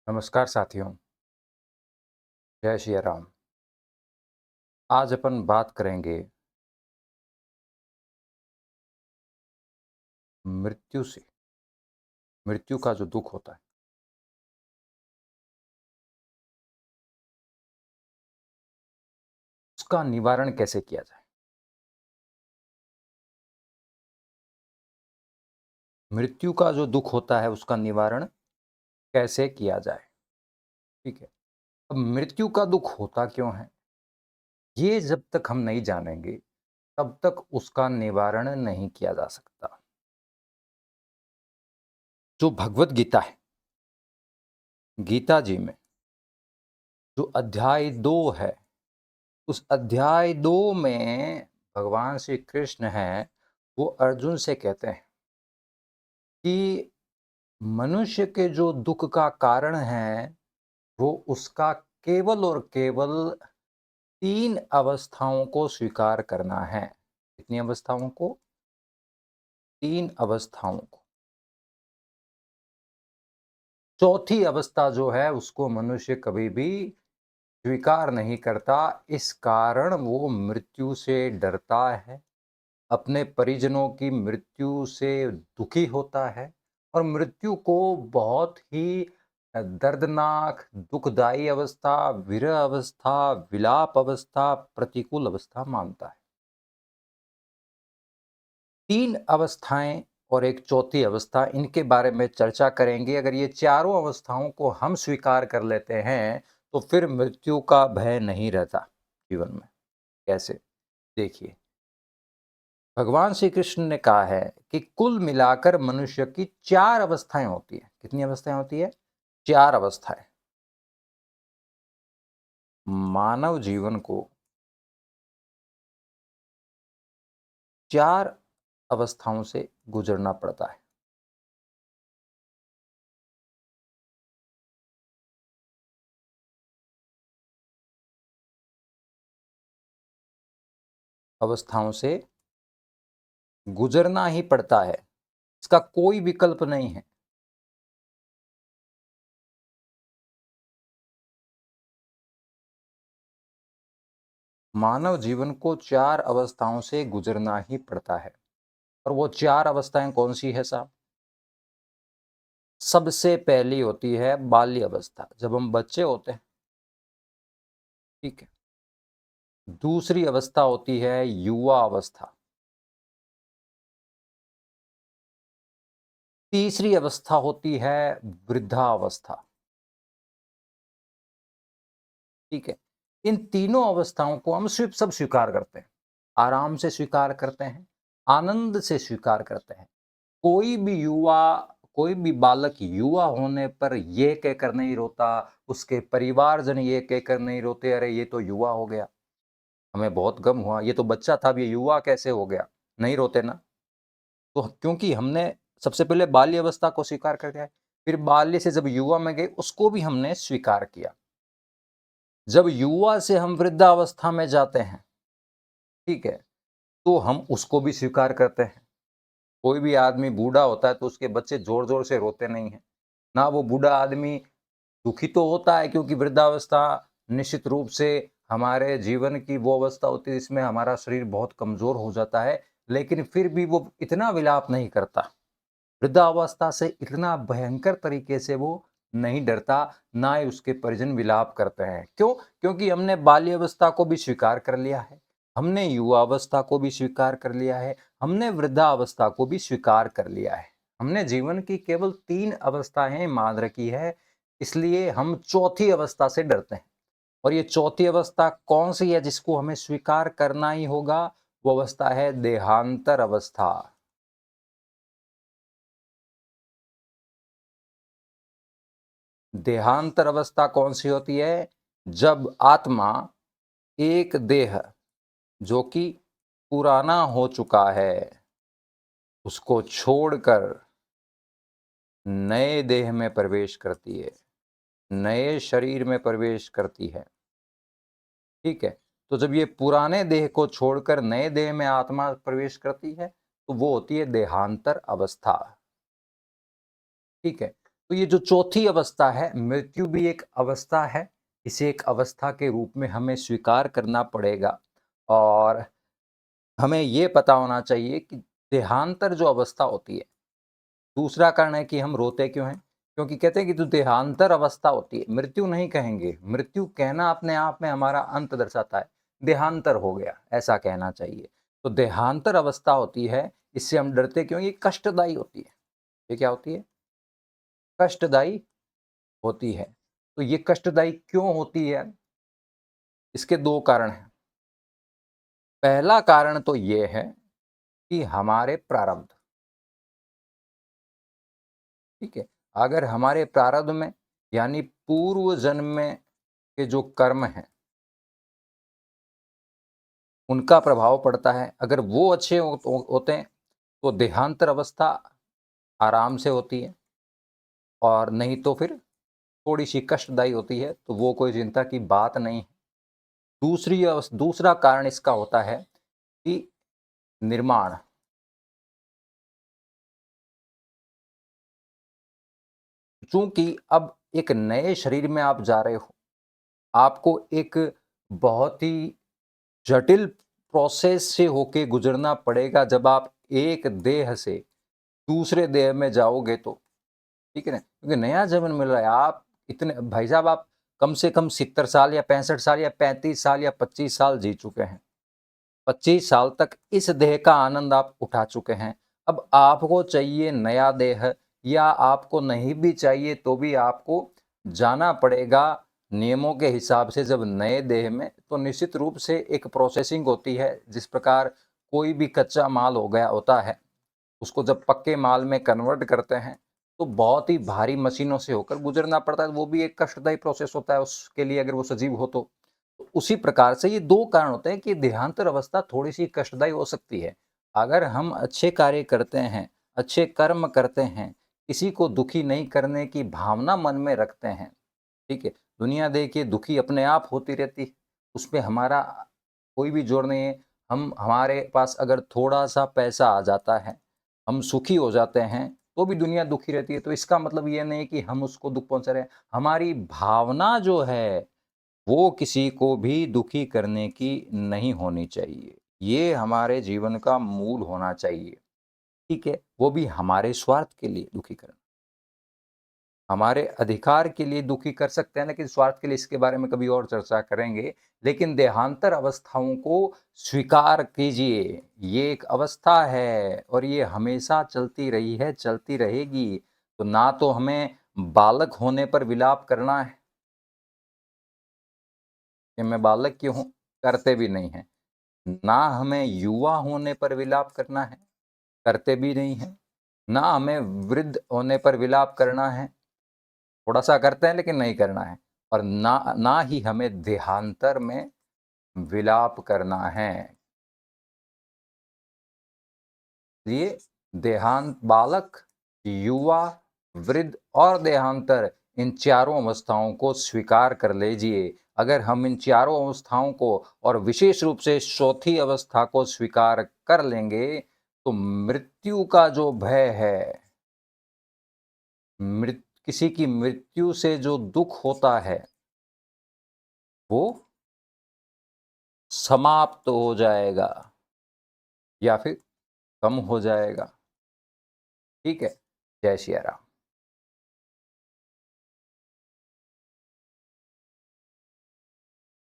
नमस्कार साथियों, जय श्री राम। आज अपन बात करेंगे मृत्यु से। मृत्यु का जो दुख होता है, उसका निवारण कैसे किया जाए। मृत्यु का जो दुख होता है, उसका निवारण कैसे किया जाए। ठीक है। अब मृत्यु का दुख होता क्यों है, ये जब तक हम नहीं जानेंगे, तब तक उसका निवारण नहीं किया जा सकता। जो भगवत गीता है, गीता जी में जो अध्याय 2 है, उस अध्याय 2 में भगवान श्री कृष्ण हैं, वो अर्जुन से कहते हैं कि मनुष्य के जो दुख का कारण है, वो उसका केवल और केवल 3 अवस्थाओं को स्वीकार करना है। कितनी अवस्थाओं को? 3 अवस्थाओं को। चौथी अवस्था जो है, उसको मनुष्य कभी भी स्वीकार नहीं करता। इस कारण वो मृत्यु से डरता है, अपने परिजनों की मृत्यु से दुखी होता है और मृत्यु को बहुत ही दर्दनाक, दुखदायी अवस्था, विरह अवस्था, विलाप अवस्था, प्रतिकूल अवस्था मानता है। 3 अवस्थाएं और एक चौथी अवस्था, इनके बारे में चर्चा करेंगे। अगर ये चारों अवस्थाओं को हम स्वीकार कर लेते हैं, तो फिर मृत्यु का भय नहीं रहता जीवन में। कैसे? देखिए, भगवान श्री कृष्ण ने कहा है कि कुल मिलाकर मनुष्य की 4 अवस्थाएं होती है। कितनी अवस्थाएं होती है? 4 अवस्थाएं। मानव जीवन को 4 अवस्थाओं से गुजरना पड़ता है। अवस्थाओं से गुजरना ही पड़ता है, इसका कोई विकल्प नहीं है। मानव जीवन को 4 अवस्थाओं से गुजरना ही पड़ता है। और वो 4 अवस्थाएं कौन सी है साहब? सबसे पहली होती है बाल्य अवस्था, जब हम बच्चे होते हैं। ठीक है। दूसरी अवस्था होती है युवा अवस्था। तीसरी अवस्था होती है वृद्धावस्था। ठीक है। इन तीनों अवस्थाओं को हम सिर्फ सब स्वीकार करते हैं, आराम से स्वीकार करते हैं, आनंद से स्वीकार करते हैं। कोई भी युवा, कोई भी बालक युवा होने पर ये कहकर नहीं रोता, उसके परिवारजन ये कहकर नहीं रोते, अरे ये तो युवा हो गया, हमें बहुत गम हुआ, ये तो बच्चा था, अब ये युवा कैसे हो गया। नहीं रोते ना। तो क्योंकि हमने सबसे पहले बाल्य अवस्था को स्वीकार कर दिया है, फिर बाल्य से जब युवा में गए, उसको भी हमने स्वीकार किया। जब युवा से हम वृद्धावस्था में जाते हैं, ठीक है, तो हम उसको भी स्वीकार करते हैं। कोई भी आदमी बूढ़ा होता है तो उसके बच्चे जोर जोर से रोते नहीं है ना। वो बूढ़ा आदमी दुखी तो होता है, क्योंकि वृद्धावस्था निश्चित रूप से हमारे जीवन की वो अवस्था होती है जिसमें हमारा शरीर बहुत कमजोर हो जाता है, लेकिन फिर भी वो इतना विलाप नहीं करता। वृद्धावस्था से इतना भयंकर तरीके से वो नहीं डरता, ना ही उसके परिजन विलाप करते हैं। क्यों? क्योंकि हमने बाल्यावस्था को भी स्वीकार कर लिया है, हमने युवावस्था को भी स्वीकार कर लिया है, हमने वृद्धावस्था को भी स्वीकार कर लिया है। हमने जीवन की केवल 3 अवस्थाएं मान रखी है, इसलिए हम चौथी अवस्था से डरते हैं। और ये चौथी अवस्था कौन सी है जिसको हमें स्वीकार करना ही होगा? वो अवस्था है देहांतर अवस्था। देहांतर अवस्था कौन सी होती है? जब आत्मा एक देह जो कि पुराना हो चुका है, उसको छोड़कर नए देह में प्रवेश करती है, नए शरीर में प्रवेश करती है। ठीक है। तो जब ये पुराने देह को छोड़कर नए देह में आत्मा प्रवेश करती है, तो वो होती है देहांतर अवस्था। ठीक है। तो ये जो चौथी अवस्था है, मृत्यु भी एक अवस्था है, इसे एक अवस्था के रूप में हमें स्वीकार करना पड़ेगा। और हमें ये पता होना चाहिए कि देहांतर जो अवस्था होती है, दूसरा कारण है कि हम रोते क्यों हैं, क्योंकि कहते हैं कि जो देहांतर अवस्था होती है, मृत्यु नहीं कहेंगे, मृत्यु कहना अपने आप में हमारा अंत दर्शाता है, देहांतर हो गया ऐसा कहना चाहिए। तो देहांतर अवस्था होती है, इससे हम डरते क्यों, ये कष्टदायी होती है। ये क्या होती है, कष्टदायी होती है। तो ये कष्टदायी क्यों होती है, इसके दो कारण हैं। पहला कारण तो ये है कि हमारे प्रारब्ध, ठीक है, अगर हमारे प्रारब्ध में यानी पूर्व जन्म में के जो कर्म हैं उनका प्रभाव पड़ता है, अगर वो अच्छे होते हैं तो देहांतर अवस्था आराम से होती है, और नहीं तो फिर थोड़ी सी कष्टदायी होती है, तो वो कोई चिंता की बात नहीं है। दूसरा कारण इसका होता है कि निर्माण, चूंकि अब एक नए शरीर में आप जा रहे हो, आपको एक बहुत ही जटिल प्रोसेस से होके गुजरना पड़ेगा। जब आप एक देह से दूसरे देह में जाओगे तो, ठीक है ना, क्योंकि नया जीवन मिल रहा है। आप इतने, भाई साहब, आप कम से कम 70 साल या 65 साल या 35 साल या 25 साल जी चुके हैं। 25 साल तक इस देह का आनंद आप उठा चुके हैं। अब आपको चाहिए नया देह, या आपको नहीं भी चाहिए तो भी आपको जाना पड़ेगा नियमों के हिसाब से। जब नए देह में, तो निश्चित रूप से एक प्रोसेसिंग होती है। जिस प्रकार कोई भी कच्चा माल हो गया होता है, उसको जब पक्के माल में कन्वर्ट करते हैं तो बहुत ही भारी मशीनों से होकर गुजरना पड़ता है। वो भी एक कष्टदायी प्रोसेस होता है उसके लिए, अगर वो सजीव हो तो। उसी प्रकार से ये दो कारण होते हैं कि देहांतर अवस्था थोड़ी सी कष्टदायी हो सकती है। अगर हम अच्छे कार्य करते हैं, अच्छे कर्म करते हैं, किसी को दुखी नहीं करने की भावना मन में रखते हैं, ठीक है, दुनिया देखिए दुखी अपने आप होती रहती है, उसमें हमारा कोई भी जोर नहीं है। हमारे पास अगर थोड़ा सा पैसा आ जाता है, हम सुखी हो जाते हैं, तो भी दुनिया दुखी रहती है। तो इसका मतलब ये नहीं कि हम उसको दुख पहुंचा रहे हैं। हमारी भावना जो है वो किसी को भी दुखी करने की नहीं होनी चाहिए। ये हमारे जीवन का मूल होना चाहिए, ठीक है, वो भी हमारे स्वार्थ के लिए दुखी करना। हमारे अधिकार के लिए दुखी कर सकते हैं, लेकिन स्वार्थ के लिए, इसके बारे में कभी और चर्चा करेंगे। लेकिन देहांतर अवस्थाओं को स्वीकार कीजिए, ये एक अवस्था है और ये हमेशा चलती रही है, चलती रहेगी। तो ना तो हमें बालक होने पर विलाप करना है कि मैं बालक क्यों हूँ, करते भी नहीं है। ना हमें युवा होने पर विलाप करना है, करते भी नहीं है। ना हमें वृद्ध होने पर विलाप करना है, थोड़ा सा करते हैं लेकिन नहीं करना है। और ना ना ही हमें देहांतर में विलाप करना है। ये देहांत, बालक, युवा, वृद्ध और देहांतर, इन चारों अवस्थाओं को स्वीकार कर लीजिए। अगर हम इन चारों अवस्थाओं को, और विशेष रूप से चौथी अवस्था को स्वीकार कर लेंगे, तो मृत्यु का जो भय है, किसी की मृत्यु से जो दुख होता है, वो समाप्त हो जाएगा या फिर कम हो जाएगा। ठीक है, जय सिया राम।